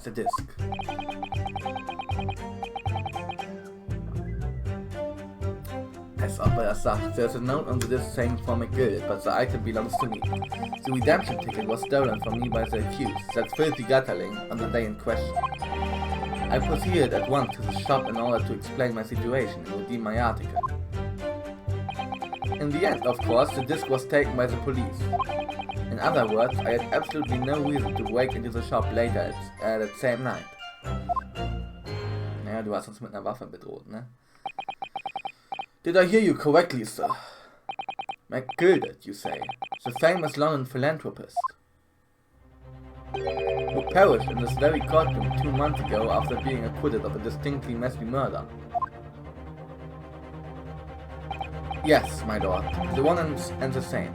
the disc. As Opera sagt, there's a note on the disc saying for McGuilded, but the item belongs to me. The redemption ticket was stolen from me by the accused, that filthy gutterling, on the day in question. I proceeded at once to the shop in order to explain my situation and redeem my article. In the end, of course, the disc was taken by the police. In other words, I had absolutely no reason to break into the shop later that same night. Naja, du hast uns mit einer Waffe bedroht, ne? Did I hear you correctly, sir? McGuilded, you say, the famous London philanthropist, who perished in this very courtroom 2 months ago after being acquitted of a distinctly messy murder. Yes, my lord, the one and the same.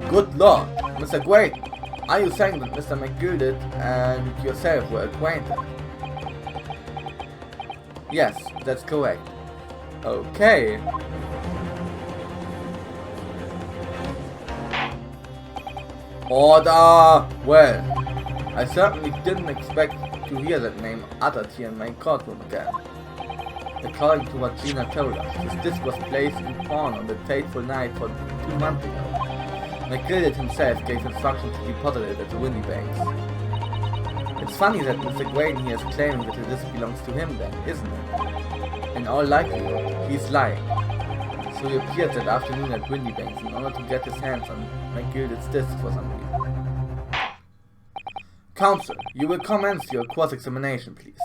Good lord, Mr. Great, are you saying that Mr. McGuilded and yourself were acquainted? Yes, that's correct. Okay. Order! Well, I certainly didn't expect to hear that name uttered here in my courtroom again. According to what Gina told us, this disc was placed in pawn on the fateful night for 2 months ago. McGuilded himself gave instructions to deposit it at the Windy Banks. It's funny that Mr. Graydon here is claiming that the disc belongs to him then, isn't it? In all likelihood, he's lying. So he appeared that afternoon at Windy Banks in order to get his hands on McGuilded's disc for some reason. Counsel, you will commence your cross-examination, please.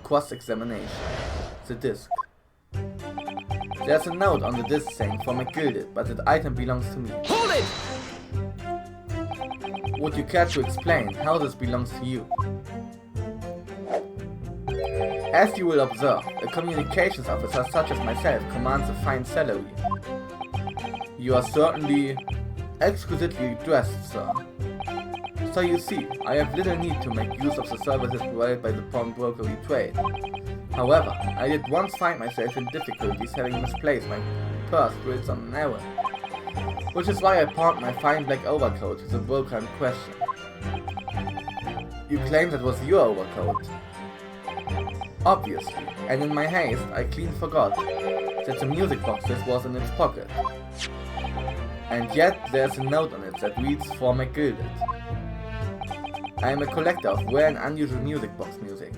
Cross-examination. The disc. There's a note on the disc saying for McGuilded, but the item belongs to me. Hold it! Would you care to explain how this belongs to you? As you will observe, a communications officer such as myself commands a fine salary. You are certainly exquisitely dressed, sir. So you see, I have little need to make use of the services provided by the pawnbrokery trade. However, I did once find myself in difficulties having misplaced my purse whilst on an errand, which is why I pawned my fine black overcoat to the broker in question. You claim that was your overcoat? Obviously, and in my haste I clean forgot that the music boxes was in its pocket. And yet there's a note on it that reads for McGuilded. I am a collector of rare and unusual music box music.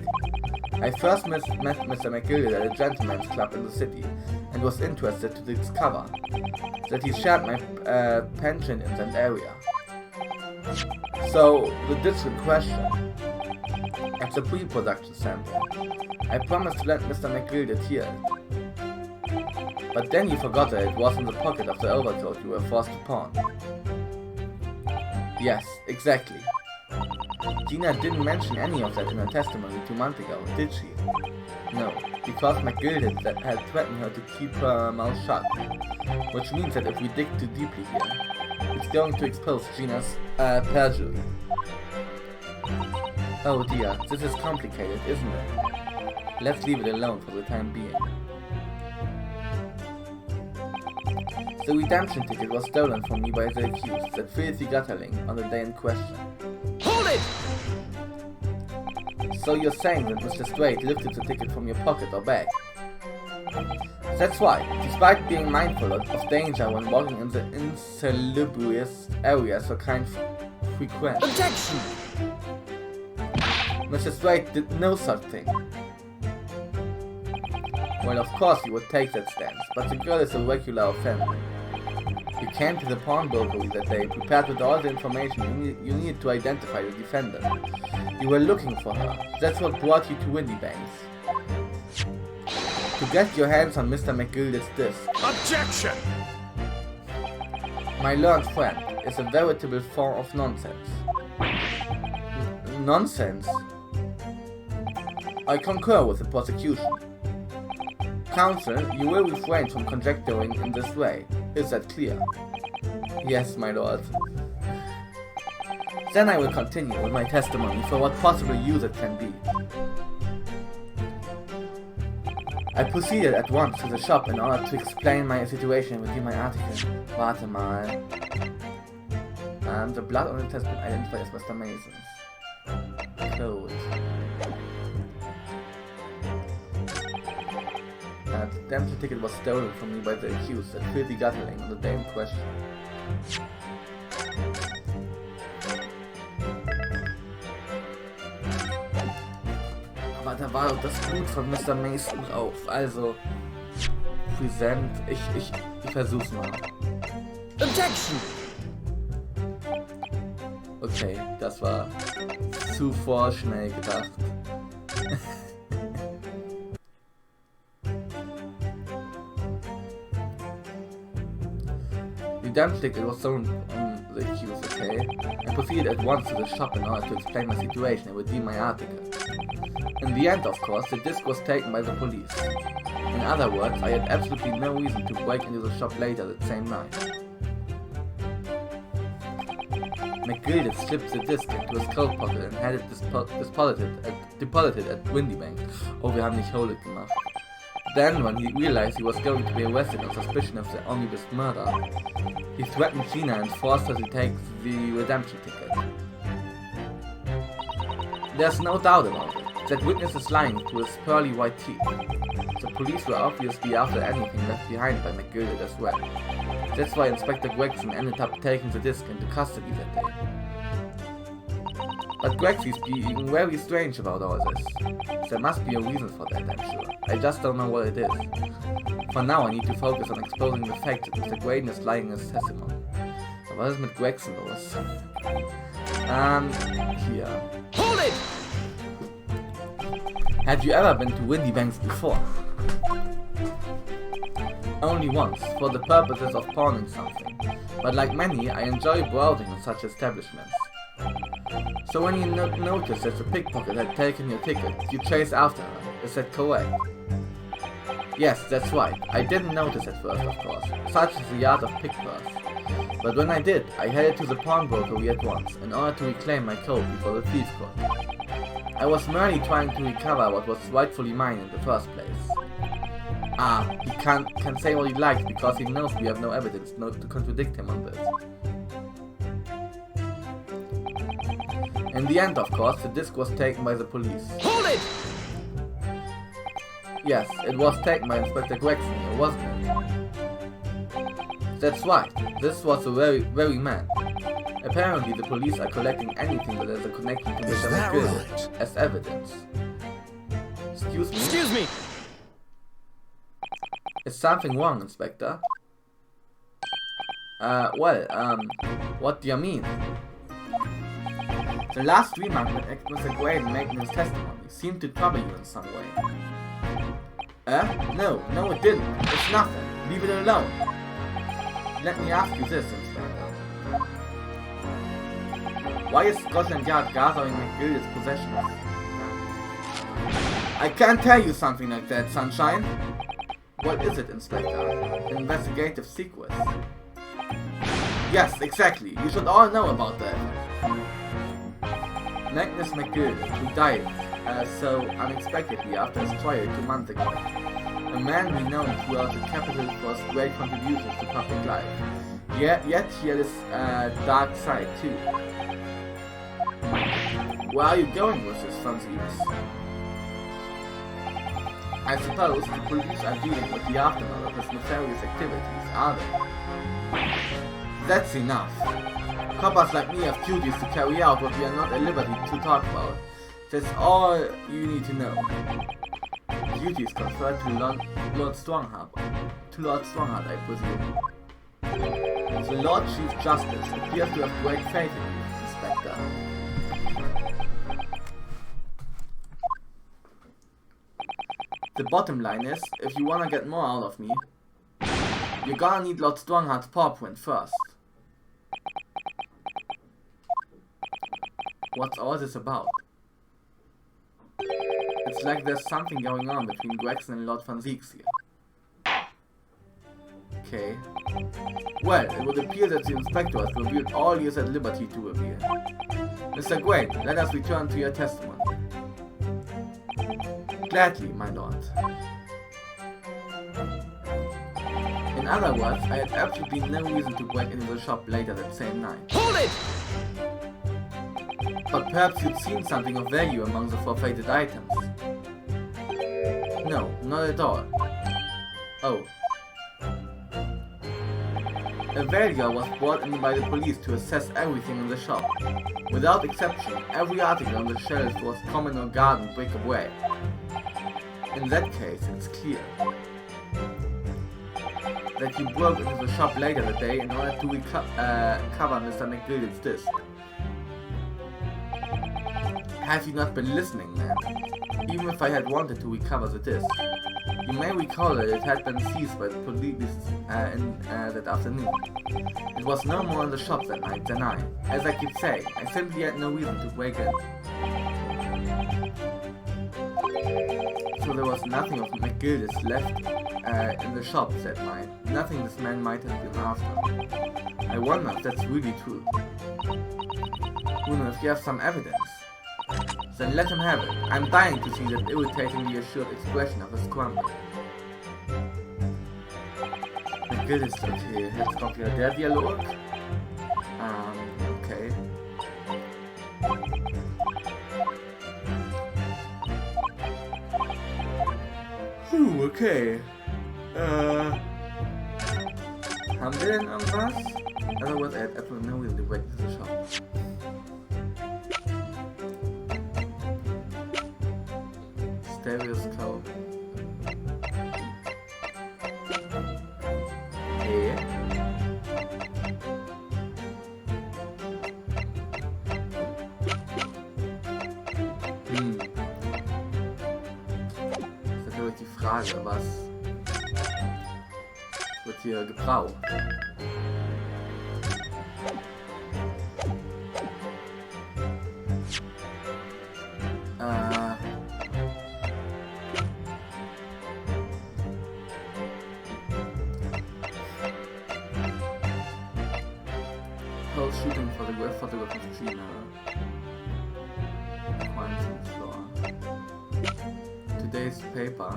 I first met Mr. McGuilded at a gentleman's club in the city and was interested to discover that he shared my penchant in that area. So, the disc in question, at the pre-production sample, I promised to let Mr. McGuilded hear it. But then you forgot that it was in the pocket of the overcoat you were forced to pawn. Yes, exactly. Gina didn't mention any of that in her testimony 2 months ago, did she? No, because McGuilded had threatened her to keep her mouth shut. Which means that if we dig too deeply here, it's going to expose Gina's perjury. Oh dear, this is complicated, isn't it? Let's leave it alone for the time being. The redemption ticket was stolen from me by the accused, that filthy gutterling, on the day in question. Hold it! So you're saying that Mr. Straight lifted the ticket from your pocket or bag? That's right, despite being mindful of danger when walking in the insalubrious areas so kind frequent. Objection! Mr. Straight did no such thing. Well, of course you would take that stance, but the girl is a regular offender. You came to the pawnbrokery that day prepared with all the information you needed to identify the defendant. You were looking for her. That's what brought you to Windy Banks. To get your hands on Mr. McGuilded's disc. Objection! My learned friend is a veritable form of nonsense. Nonsense? I concur with the prosecution. Counsel, you will refrain from conjecturing in this way. Is that clear? Yes, my lord. Then I will continue with my testimony for what possible use it can be. I proceeded at once to the shop in order to explain my situation within my article. Warte mal. And the blood on the test has been identified as Mr. Mason's. Close. And the empty ticket was stolen from me by the accused at filthy guttling on the day in question. Aber da war doch das Blut von Mr. Mason drauf, also Present, ich versuch's mal. Objection! Okay, das war zu vorschnell gedacht. The damn ticket was thrown on the accused, okay? I proceeded at once to the shop in order to explain my situation and redeem my article. In the end, of course, the disc was taken by the police. In other words, I had absolutely no reason to break into the shop later that same night. McGuilded slipped the disc into his coat pocket and had it deposited at Windy Bank. Oh, wir haben nicht Hold It gemacht. Then, when he realized he was going to be arrested on suspicion of the omnibus murder, he threatened Gina and forced her to take the redemption ticket. There's no doubt about it. That witness is lying through his pearly white teeth. The police were obviously after anything left behind by McGuilded as well. That's why Inspector Gregson ended up taking the disc into custody that day. But Gregsy's being very strange about all this. There must be a reason for that, I'm sure. I just don't know what it is. For now, I need to focus on exposing the fact that Mr. Graydon is lying in his testimony. So was ist mit Gregson los? Here. Hold it! Have you ever been to Windy Banks before? Only once, for the purposes of pawning something. But like many, I enjoy browsing in such establishments. So when you notice that the pickpocket had taken your ticket, you chase after her. Is that correct? Yes, that's right. I didn't notice at first, of course. Such is the art of pickpurse. But when I did, I headed to the pawnbrokery at once, in order to reclaim my coat before the thief caught. I was merely trying to recover what was rightfully mine in the first place. He can say what he likes because he knows we have no evidence to contradict him on this. In the end, of course, the disc was taken by the police. Hold it! Yes, it was taken by Inspector Gregson here, wasn't it? That's right, this was the very man. Apparently the police are collecting anything that has a connection to Mr. McGuilded as evidence. Excuse me? Excuse me! Is something wrong, Inspector? What do you mean? The last remark that Mr. Graydon made in his testimony seemed to trouble you in some way. No, it didn't. It's nothing. Leave it alone. Let me ask you this, Inspector. Why is Scotland Yard gathering McGuilded's possessions? I can't tell you something like that, Sunshine. What is it, Inspector? An investigative secret? Yes, exactly. You should all know about that. Magnus McGuilded, who died so unexpectedly after his trial 2 months ago. A man renowned throughout the capital for his great contributions to public life. Yet he had his dark side too. Where are you going with this, Francis? I suppose the police are dealing with the aftermath of his nefarious activities, are they? That's enough. Coppers like me have duties to carry out what we are not at liberty to talk about. That's all you need to know. Duties conferred to Lord Strongheart. To Lord Strongheart, I presume. The Lord Chief Justice appears to have great faith in you, Inspector. The bottom line is, if you wanna get more out of me, you're gonna need Lord Strongheart's paw print first. What's all this about? It's like there's something going on between Gregson and Lord Van Zieks here. Okay. Well, it would appear that the Inspector has revealed all he is at liberty to reveal. Mr. Gray, let us return to your testimony. Gladly, my lord. In other words, I had absolutely no reason to break into the shop later that same night. Hold it! But perhaps you'd seen something of value among the forfeited items. No, not at all. Oh. A valuer was brought in by the police to assess everything in the shop. Without exception, every article on the shelves was common or garden bric a brac. In that case, it's clear that you broke into the shop later that day in order to recover Mr. McGuilded's disc. Have you not been listening, man? Even if I had wanted to recover the disc. You may recall that it had been seized by the police that afternoon. It was no more in the shop that night than I. As I keep saying, I simply had no reason to break in. So there was nothing of McGuilded's left in the shop that night. Nothing this man might have been after. I wonder if that's really true. Bruno, if you have some evidence, then let him have it. I'm dying to see that irritatingly assured expression of his crumble. McGuilded's okay. Jetzt kommt wieder der Dialog. Okay. Okay. Haben wir denn irgendwas? Otherwise, I had absolutely no reason to break into the shop. Stereoscope. Okay. Das ist natürlich die Frage, was wird hier gebraucht? Shooting photograph of Gina. Quantum floor. Today's paper.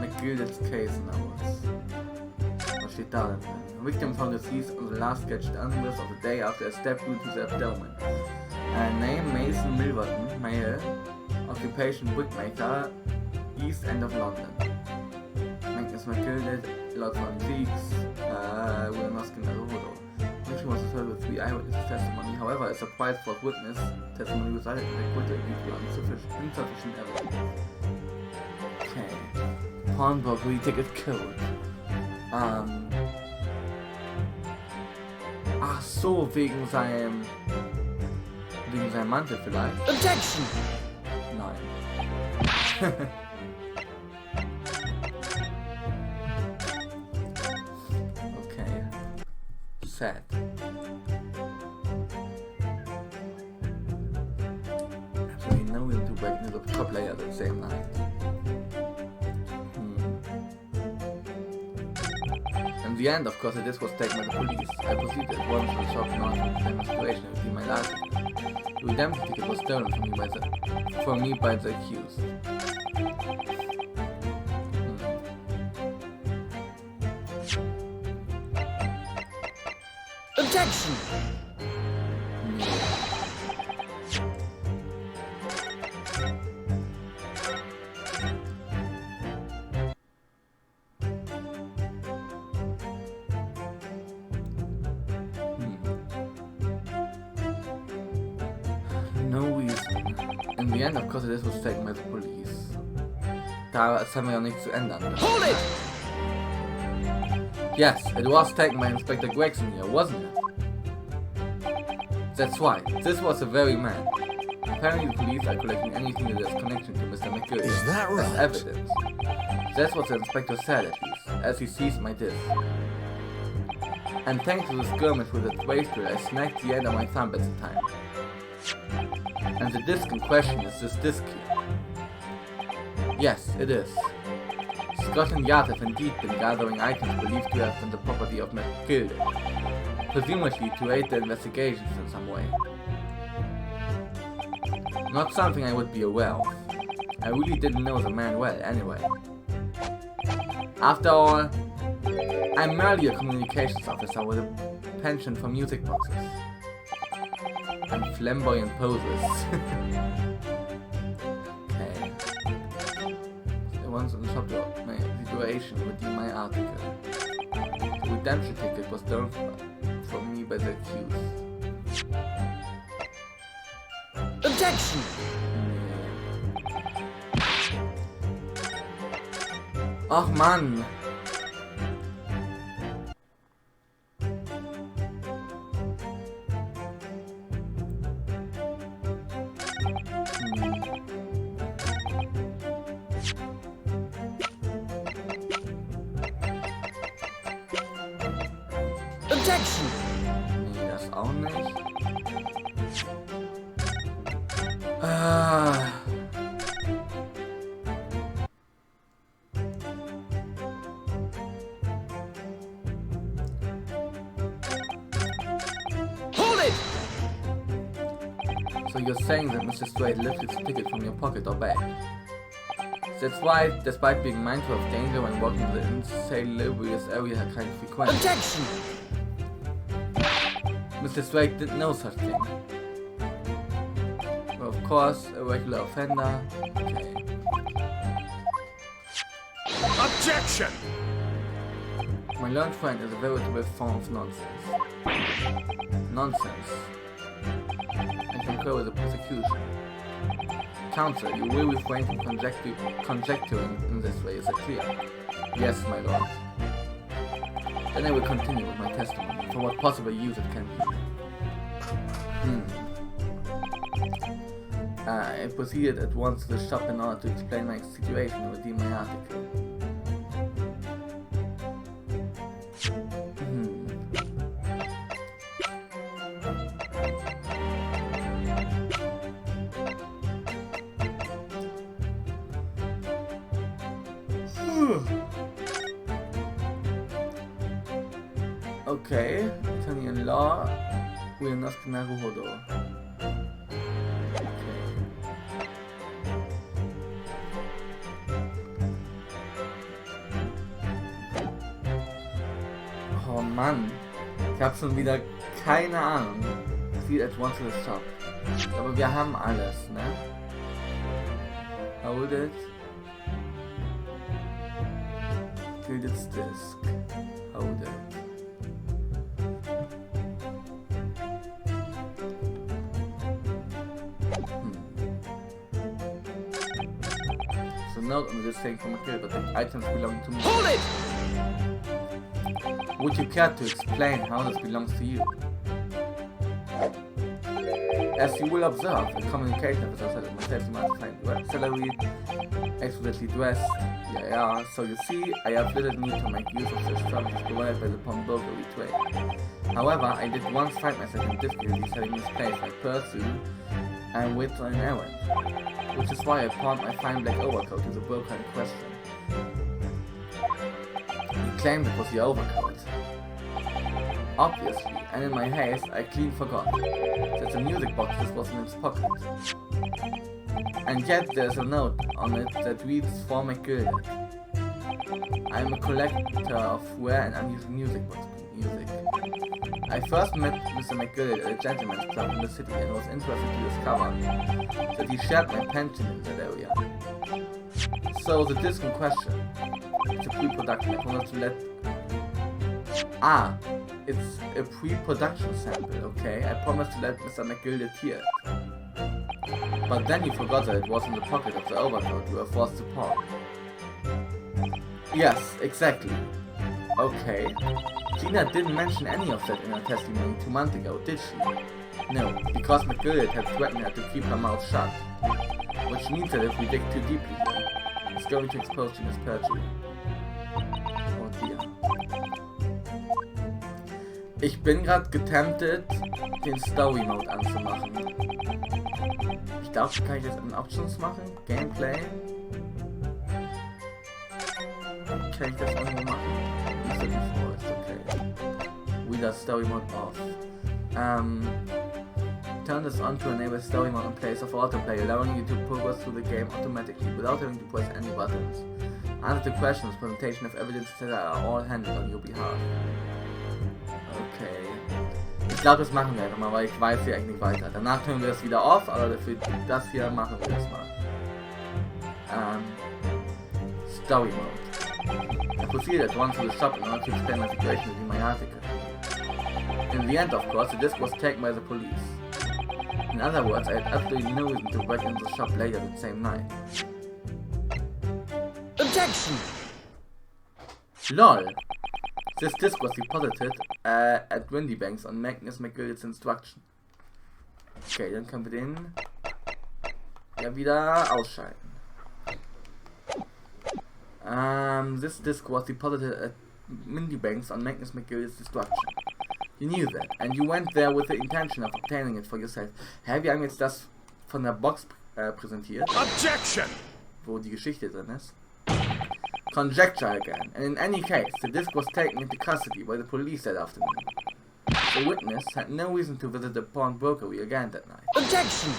McGuilded's case notes. Was steht da denn? A victim found deceased on the last sketched onwards of the day after a stab wound to the abdomen. Name Mason Milverton, male. Occupation brickmaker, East End of London. Magnus McGuilded, lots of leaks, we're not asking the She was referred with 3 eyewitness testimony. However, a surprise for witness testimony resulted in acquittal due to insufficient evidence. Okay. Pawnbrokery ticket code. Ach so, wegen seinem Mantel vielleicht? Objection! Nein. Okay. Sad. Actually, no reason to break into the top layer the same night. In the end, of course, this was taken by the police. I proceeded at once to the shop in order to claim inspiration and see my last. The redemption ticket was stolen from me by the accused. Objection! No reason. In the end, of course, this was taken by the police. Da ist haben wir ja nichts zu ändern. Hold it! Yes, it was taken by Inspector Gregson here, wasn't it? That's right, this was the very man. Apparently the police are collecting anything that has connection to Mr. McGuilded Is that right? as evidence. That's what the inspector said at least, as he seized my disc. And thanks to the skirmish with the waste drill, I snagged the end of my thumb at the time. And the disc in question is this disc here. Yes, it is. Scotland Yard have indeed been gathering items believed to have been the property of McGuilded, presumably to aid the investigations in some way. Not something I would be aware of. I really didn't know the man well, anyway. After all, I'm merely a communications officer with a penchant for music boxes and flamboyant poses. Okay. Once on the shop door, my situation would be my article. The redemption ticket was stolen from me by the accused. Objection! Ach Mann! Objection! Nee, das auch nicht. Hold it! So you're saying that Mr. Straight lifted the ticket from your pocket or bag? That's why, despite being mindful of danger when walking the insalubrious area kind of frequent. Objection! Mr. Straight didn't know such thing. Well, of course, a regular offender. Okay. Objection! My learned friend is a veritable form of nonsense. Nonsense. I concur with the prosecution. Counsel, you will refrain from conjecturing in this way, is it clear? Yes, my lord. Then I will continue with my testimony, for what possible use it can be. I proceeded at once to the shop in order to explain my situation and redeem my article. Okay, Italian law, we are not Naruhodo. Okay. Oh Mann, ich hab schon wieder keine Ahnung. Proceed at once to the shop. Aber wir haben alles, ne? Hold it. McGuilded's disc. Hold it. So note on this thing from McGuilded, but the items belong to me. Hold it! Would you care to explain how this belongs to you? As you will observe, a communication officer said it myself to my find salary, exquisitely dressed. Yeah, so you see, I have little need to make use of the services provided by the pawnbrokery trade. However, I did once find myself in difficulty setting misplaced my pursuit and went on an errand, which is why I pawned my fine black overcoat to the broker in question. He claimed it was the overcoat. Obviously, and in my haste, I clean forgot that the music box was in its pocket. And yet there's a note on it that reads for McGuilded. I am a collector of rare and unusual music. I first met Mr. McGuilded at a gentleman's club in the city and was interested to discover that he shared my pension in that area. So the disc in question, it's a pre-production, I promised to let... it's a pre-production sample, okay? I promised to let Mr. McGuilded hear it. But then you forgot that it was in the pocket of the overcoat you were forced to pawn. Yes, exactly. Okay. Gina didn't mention any of that in her testimony 2 months ago, did she? No, because McGuilded had threatened her to keep her mouth shut. Which means that if we dig too deeply here, it's going to expose Gina's perjury. Oh dear. Ich bin gerade getemptet, den Story Mode anzumachen. Ich glaube, kann ich das in Options machen? Gameplay? Kann ich das irgendwo machen? Nicht so before, ist okay. Reader Story Mode off. Turn this on to enable Story Mode in place of autoplay, allowing you to progress through the game automatically without having to press any buttons. Answer to questions, presentation of evidence, etc. are all handled on your behalf. Okay. Ich glaube, das machen wir einfach mal, weil ich weiß hier eigentlich nicht weiter. Danach turnen wir das wieder auf, aber für das hier machen wir das mal. Story mode. I proceeded at once to the shop in order to explain my situation in my article. In the end, of course, the disc was taken by the police. In other words, I had absolutely no reason to break into the shop later that same night. Objection! LOL! This disc was deposited at Windybanks on Magnus McGuilded's instruction. Okay, dann können wir den ja wieder ausschalten. This disc was deposited at Windybanks on Magnus McGuilded's instruction. You knew that, and you went there with the intention of obtaining it for yourself. Haben wir jetzt das von der Box präsentiert? Objection! Wo die Geschichte drin ist. Conjecture again, and in any case, the disc was taken into custody by the police that afternoon. The witness had no reason to visit the pawnbrokery again that night. Objection!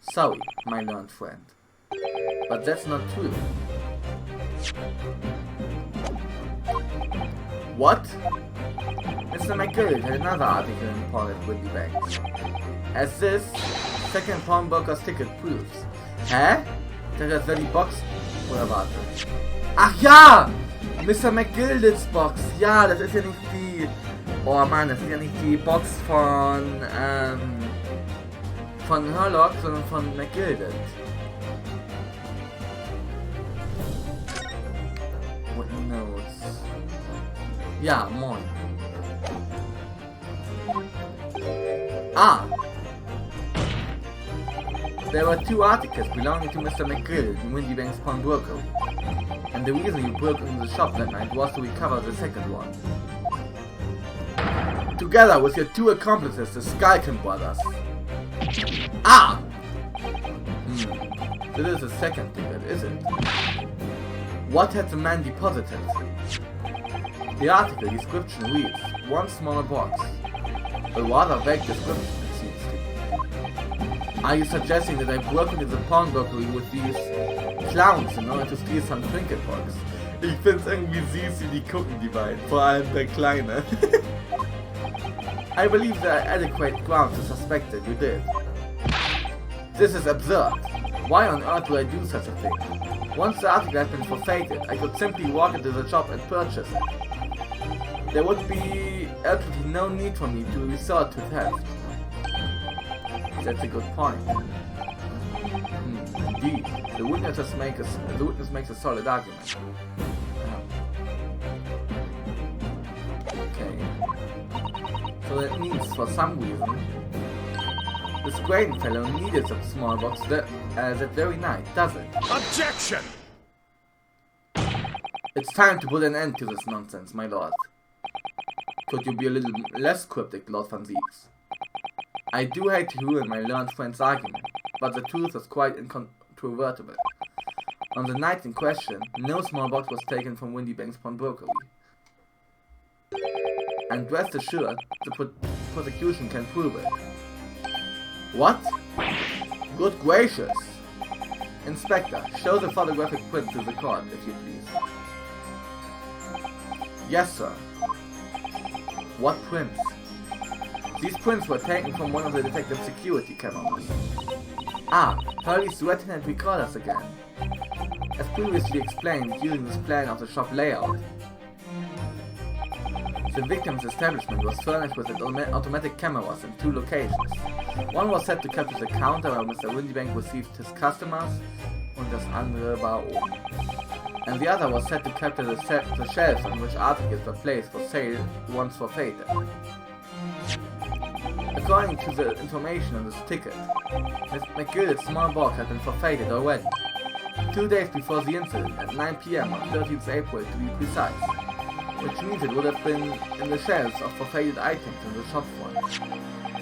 Sorry, my learned friend, but that's not true. What? Mr. McGuild had another article in pawn at Windybanks. As this second pawnbroker's ticket proves. Hä? Das wäre die Box? Oder warte? Ach ja! Mr. McGuilded's Box! Ja, das ist ja nicht die... Oh Mann, das ist ja nicht die Box von Herlock, sondern von McGuilded. What knows? Ja, moin. Ah! There were two articles belonging to Mr. McGuild in Windybanks pawnbrokery, and the reason you broke into the shop that night was to recover the second one. Together with your two accomplices, the Skalkin brothers. Ah! This is the second ticket, is it? What had the man deposited? The article description reads, one small box. A rather vague description, it seems to be. Are you suggesting that I broke into the pawnbrokery with these clowns in order to steal some trinket box? Ich find's irgendwie süß, wie die gucken, die beiden. Vor allem der Kleine. I believe there are adequate grounds to suspect that you did. This is absurd. Why on earth would I do such a thing? Once the article had been forfeited, I could simply walk into the shop and purchase it. There would be absolutely no need for me to resort to theft. That's a good point. Indeed, the witness makes a solid argument. Okay. So that means, for some reason, this Graydon fellow needed some small box that very night, does it? Objection! It's time to put an end to this nonsense, my lord. Could you be a little less cryptic, Lord Van Zieks? I do hate to ruin my learned friend's argument, but the truth is quite incontrovertible. On the night in question, no small box was taken from Windybanks pawnbrokery. And rest assured, the prosecution can prove it. What? Good gracious! Inspector, show the photographic print to the court, if you please. Yes, sir. What prints? These prints were taken from one of the detective's security cameras. Ah, Hurley's red-handed recorders again. As previously explained using this plan of the shop layout. The victim's establishment was furnished with automatic cameras in two locations. One was set to capture the counter where Mr. Windybank received his customers, und das andere war oben. And the other was set to capture the shelves on which articles were placed for sale once forfeited. According to the information on this ticket, Mr. McGuilded's small box had been forfeited already, 2 days before the incident at 9 PM on 13th April to be precise, which means it would have been in the shelves of forfeited items in the shop front.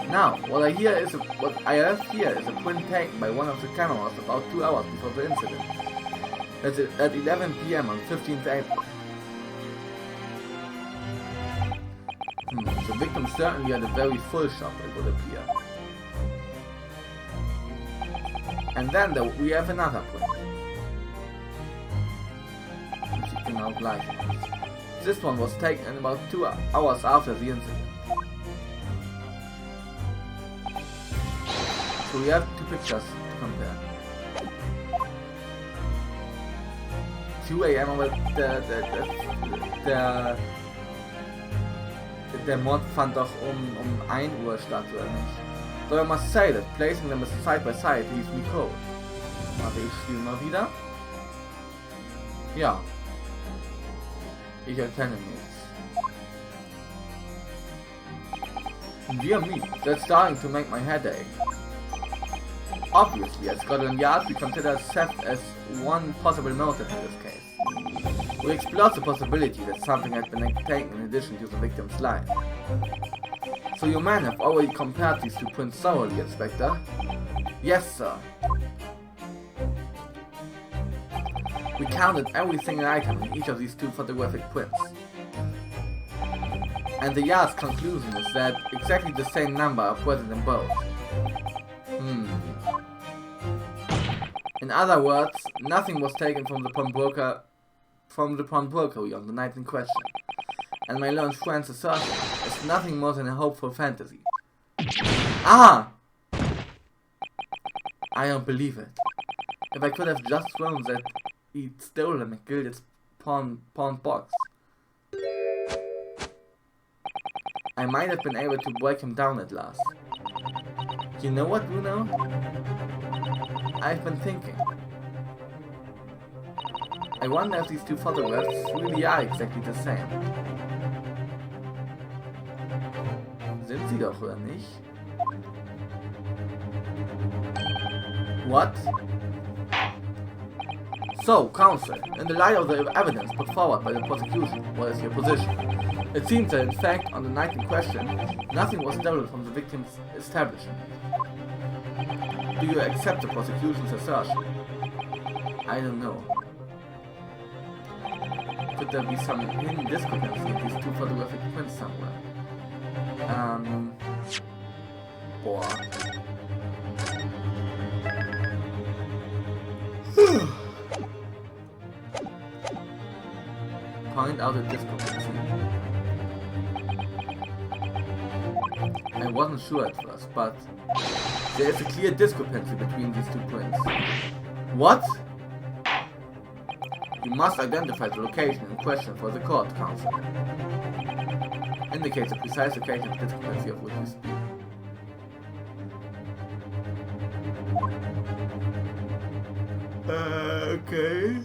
Now, what I have here is a print taken by one of the cameras about 2 hours before the incident. That's at 11 PM on 15th April. The victim certainly had a very full shop, it would appear. And then we have another print. Which you can now like. This one was taken about 2 hours after the incident. So we have 2 pictures to compare. 2 AM, aber der Mord fand doch um 1 Uhr statt, oder nicht? So I must say that placing them side by side leaves me cold. Warte, ich spiele mal wieder. Ja. Ich erkenne nichts. Dear me, that's starting to make my head ache. Obviously, at Scotland Yard, we consider theft as one possible motive in this case. We explored the possibility that something had been taken in addition to the victim's life. So you men have already compared these 2 prints thoroughly, Inspector? Yes, sir. We counted every single item in each of these 2 photographic prints. And the Yard's conclusion is that exactly the same number are present in both. In other words, nothing was taken from the pawnbrokery on the night in question. And my learned friend's assertion is nothing more than a hopeful fantasy. Ah! I don't believe it. If I could have just thrown that he'd stolen McGuilded's pawn box, I might have been able to break him down at last. You know what, Bruno? I've been thinking. I wonder if these 2 photographs really are exactly the same. Sind sie doch, oder nicht? What? So, counsel, in the light of the evidence put forward by the prosecution, what is your position? It seems that in fact, on the night in question, nothing was stolen from the victim's establishment. Do you accept the prosecution's assertion? I don't know. Could there be some hidden discrepancy in these 2 photographic prints somewhere? Boah. Point out a discrepancy. I wasn't sure at first, but there is a clear discrepancy between these 2 prints. What? You must identify the location in question for the court, counsel. Indicate the precise location of discrepancy of which we speak. Okay.